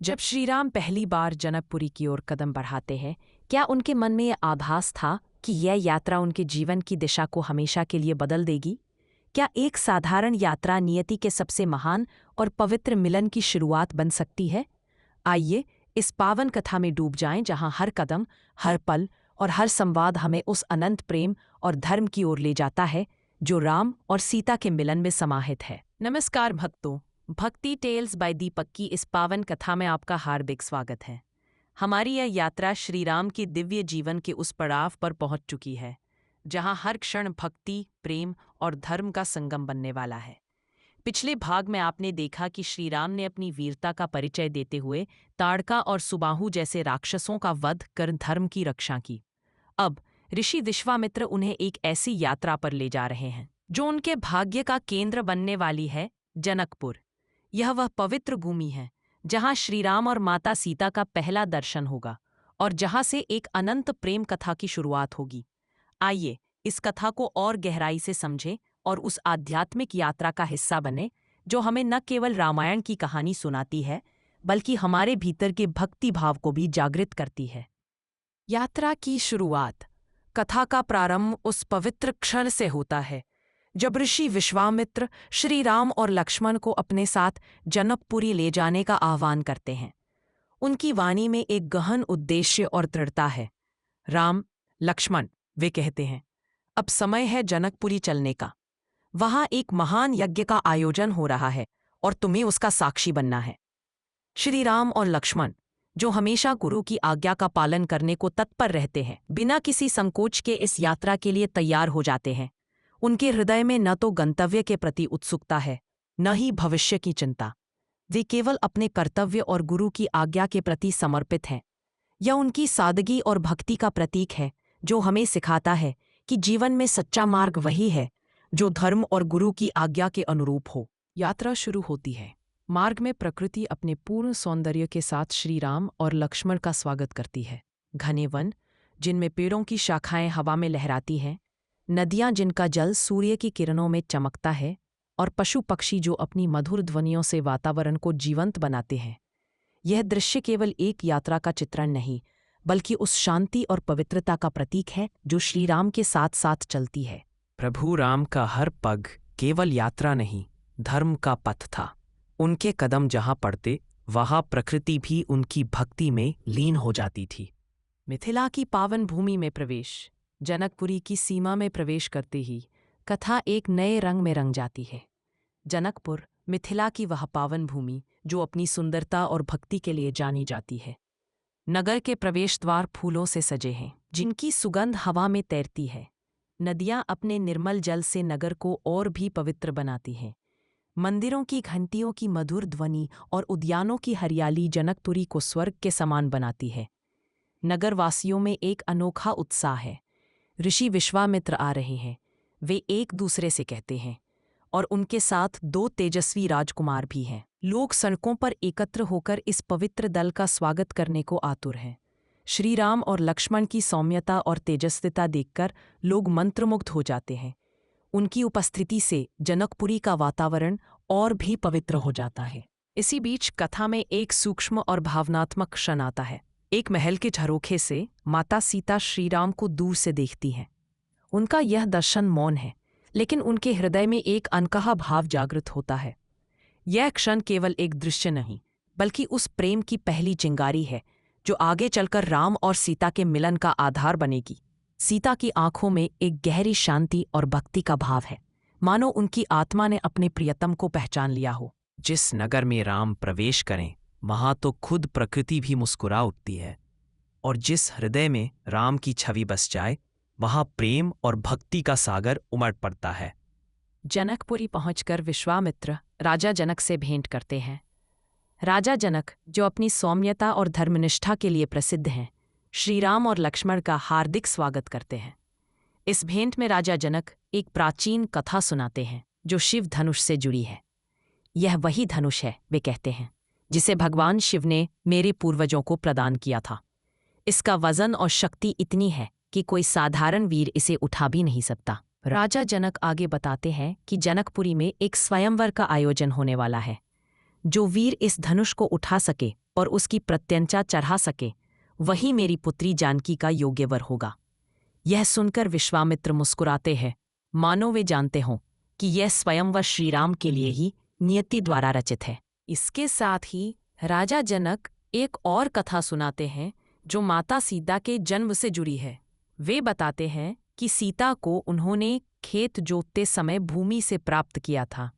जब श्रीराम पहली बार जनकपुरी की ओर कदम बढ़ाते हैं, क्या उनके मन में यह आभास था कि यह यात्रा उनके जीवन की दिशा को हमेशा के लिए बदल देगी? क्या एक साधारण यात्रा नियति के सबसे महान और पवित्र मिलन की शुरुआत बन सकती है? आइए इस पावन कथा में डूब जाएं, जहां हर कदम, हर पल और हर संवाद हमें उस अनंत प्रेम और धर्म की ओर ले जाता है जो राम और सीता के मिलन में समाहित है। नमस्कार भक्तों, भक्ति टेल्स बाय दीपक की इस पावन कथा में आपका हार्दिक स्वागत है। हमारी यह यात्रा श्री राम के दिव्य जीवन के उस पड़ाव पर पहुंच चुकी है जहां हर क्षण भक्ति, प्रेम और धर्म का संगम बनने वाला है। पिछले भाग में आपने देखा कि श्री राम ने अपनी वीरता का परिचय देते हुए ताड़का और सुबाहु जैसे राक्षसों का वध कर धर्म की रक्षा की। अब ऋषि विश्वामित्र उन्हें एक ऐसी यात्रा पर ले जा रहे हैं जो उनके भाग्य का केंद्र बनने वाली है, जनकपुर। यह वह पवित्र भूमि है जहां श्रीराम और माता सीता का पहला दर्शन होगा और जहां से एक अनंत प्रेम कथा की शुरुआत होगी। आइए इस कथा को और गहराई से समझें और उस आध्यात्मिक यात्रा का हिस्सा बने जो हमें न केवल रामायण की कहानी सुनाती है बल्कि हमारे भीतर के भक्ति भाव को भी जागृत करती है। यात्रा की शुरुआत। कथा का प्रारंभ उस पवित्र क्षण से होता है जब ऋषि विश्वामित्र श्री राम और लक्ष्मण को अपने साथ जनकपुरी ले जाने का आह्वान करते हैं। उनकी वाणी में एक गहन उद्देश्य और दृढ़ता है। राम, लक्ष्मण, वे कहते हैं, अब समय है जनकपुरी चलने का। वहां एक महान यज्ञ का आयोजन हो रहा है और तुम्हें उसका साक्षी बनना है। श्री राम और लक्ष्मण, जो हमेशा गुरु की आज्ञा का पालन करने को तत्पर रहते हैं, बिना किसी संकोच के इस यात्रा के लिए तैयार हो जाते हैं। उनके हृदय में न तो गंतव्य के प्रति उत्सुकता है, न ही भविष्य की चिंता। वे केवल अपने कर्तव्य और गुरु की आज्ञा के प्रति समर्पित हैं। यह उनकी सादगी और भक्ति का प्रतीक है जो हमें सिखाता है कि जीवन में सच्चा मार्ग वही है जो धर्म और गुरु की आज्ञा के अनुरूप हो। यात्रा शुरू होती है। मार्ग में प्रकृति अपने पूर्ण सौंदर्य के साथ श्री राम और लक्ष्मण का स्वागत करती है। घने वन जिनमें पेड़ों की शाखाएं हवा में लहराती हैं, नदियां जिनका जल सूर्य की किरणों में चमकता है और पशु पक्षी जो अपनी मधुर ध्वनियों से वातावरण को जीवंत बनाते हैं। यह दृश्य केवल एक यात्रा का चित्रण नहीं बल्कि उस शांति और पवित्रता का प्रतीक है जो श्री राम के साथ साथ चलती है। प्रभु राम का हर पग केवल यात्रा नहीं, धर्म का पथ था। उनके कदम जहां पड़ते वहां प्रकृति भी उनकी भक्ति में लीन हो जाती थी। मिथिला की पावन भूमि में प्रवेश। जनकपुरी की सीमा में प्रवेश करते ही कथा एक नए रंग में रंग जाती है। जनकपुर, मिथिला की वह पावन भूमि जो अपनी सुंदरता और भक्ति के लिए जानी जाती है। नगर के प्रवेश द्वार फूलों से सजे हैं जिनकी सुगंध हवा में तैरती है। नदियां अपने निर्मल जल से नगर को और भी पवित्र बनाती हैं। मंदिरों की घंटियों की मधुर ध्वनि और उद्यानों की हरियाली जनकपुरी को स्वर्ग के समान बनाती है। नगरवासियों में एक अनोखा उत्साह है। ऋषि विश्वामित्र आ रहे हैं, वे एक दूसरे से कहते हैं, और उनके साथ 2 तेजस्वी राजकुमार भी हैं। लोग सड़कों पर एकत्र होकर इस पवित्र दल का स्वागत करने को आतुर हैं। श्री राम और लक्ष्मण की सौम्यता और तेजस्विता देखकर लोग मंत्रमुग्ध हो जाते हैं। उनकी उपस्थिति से जनकपुरी का वातावरण और भी पवित्र हो जाता है। इसी बीच कथा में एक सूक्ष्म और भावनात्मक क्षण आता है। एक महल के झरोखे से माता सीता श्रीराम को दूर से देखती हैं। उनका यह दर्शन मौन है, लेकिन उनके हृदय में एक अनकहा भाव जागृत होता है। यह क्षण केवल एक दृश्य नहीं बल्कि उस प्रेम की पहली चिंगारी है जो आगे चलकर राम और सीता के मिलन का आधार बनेगी। सीता की आंखों में एक गहरी शांति और भक्ति का भाव है, मानो उनकी आत्मा ने अपने प्रियतम को पहचान लिया हो। जिस नगर में राम प्रवेश करें वहां तो खुद प्रकृति भी मुस्कुरा उठती है, और जिस हृदय में राम की छवि बस जाए वहां प्रेम और भक्ति का सागर उमड़ पड़ता है। जनकपुरी पहुंचकर विश्वामित्र राजा जनक से भेंट करते हैं। राजा जनक, जो अपनी सौम्यता और धर्मनिष्ठा के लिए प्रसिद्ध हैं, श्रीराम और लक्ष्मण का हार्दिक स्वागत करते हैं। इस भेंट में राजा जनक एक प्राचीन कथा सुनाते हैं जो शिव धनुष से जुड़ी है। यह वही धनुष है, वे कहते हैं, जिसे भगवान शिव ने मेरे पूर्वजों को प्रदान किया था। इसका वजन और शक्ति इतनी है कि कोई साधारण वीर इसे उठा भी नहीं सकता। राजा जनक आगे बताते हैं कि जनकपुरी में एक स्वयंवर का आयोजन होने वाला है। जो वीर इस धनुष को उठा सके और उसकी प्रत्यंचा चढ़ा सके, वही मेरी पुत्री जानकी का योग्य वर होगा। यह सुनकर विश्वामित्र मुस्कुराते हैं, मानो वे जानते हों कि यह स्वयंवर श्रीराम के लिए ही नियति द्वारा रचित है। इसके साथ ही राजा जनक एक और कथा सुनाते हैं जो माता सीता के जन्म से जुड़ी है। वे बताते हैं कि सीता को उन्होंने खेत जोतते समय भूमि से प्राप्त किया था।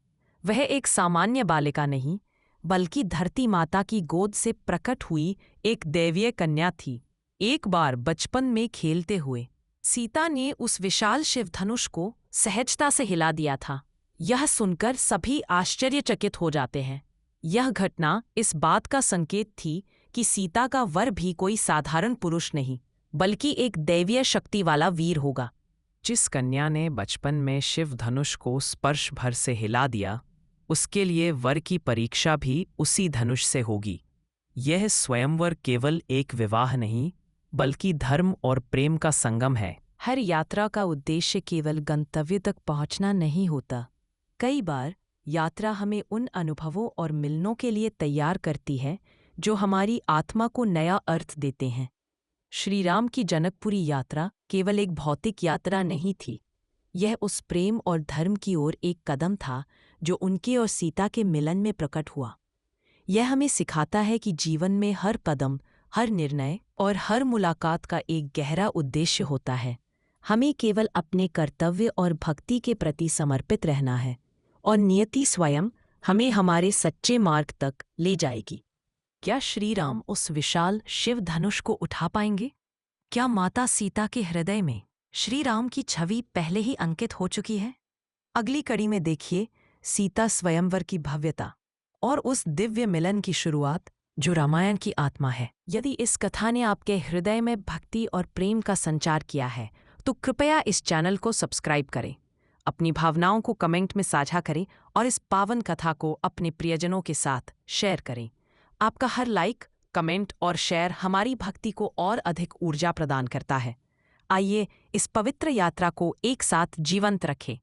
वह एक सामान्य बालिका नहीं, बल्कि धरती माता की गोद से प्रकट हुई एक दैवीय कन्या थी। एक बार बचपन में खेलते हुए सीता ने उस विशाल शिवधनुष को सहजता से हिला दिया था। यह सुनकर सभी आश्चर्यचकित हो जाते हैं। यह घटना इस बात का संकेत थी कि सीता का वर भी कोई साधारण पुरुष नहीं, बल्कि एक दैवीय शक्ति वाला वीर होगा। जिस कन्या ने बचपन में शिव धनुष को स्पर्श भर से हिला दिया, उसके लिए वर की परीक्षा भी उसी धनुष से होगी। यह स्वयंवर केवल एक विवाह नहीं, बल्कि धर्म और प्रेम का संगम है। हर यात्रा का उद्देश्य केवल गंतव्य तक पहुंचना नहीं होता। कई बार यात्रा हमें उन अनुभवों और मिलनों के लिए तैयार करती है जो हमारी आत्मा को नया अर्थ देते हैं। श्रीराम की जनकपुरी यात्रा केवल एक भौतिक यात्रा नहीं थी। यह उस प्रेम और धर्म की ओर एक कदम था जो उनके और सीता के मिलन में प्रकट हुआ। यह हमें सिखाता है कि जीवन में हर कदम, हर निर्णय और हर मुलाकात का एक गहरा उद्देश्य होता है। हमें केवल अपने कर्तव्य और भक्ति के प्रति समर्पित रहना है, और नियति स्वयं हमें हमारे सच्चे मार्ग तक ले जाएगी। क्या श्रीराम उस विशाल शिव धनुष को उठा पाएंगे? क्या माता सीता के हृदय में श्रीराम की छवि पहले ही अंकित हो चुकी है? अगली कड़ी में देखिए सीता स्वयंवर की भव्यता और उस दिव्य मिलन की शुरुआत जो रामायण की आत्मा है। यदि इस कथा ने आपके हृदय में भक्ति और प्रेम का संचार किया है, तो कृपया इस चैनल को सब्सक्राइब करें, अपनी भावनाओं को कमेंट में साझा करें और इस पावन कथा को अपने प्रियजनों के साथ शेयर करें। आपका हर लाइक, कमेंट और शेयर हमारी भक्ति को और अधिक ऊर्जा प्रदान करता है। आइए इस पवित्र यात्रा को एक साथ जीवंत रखें।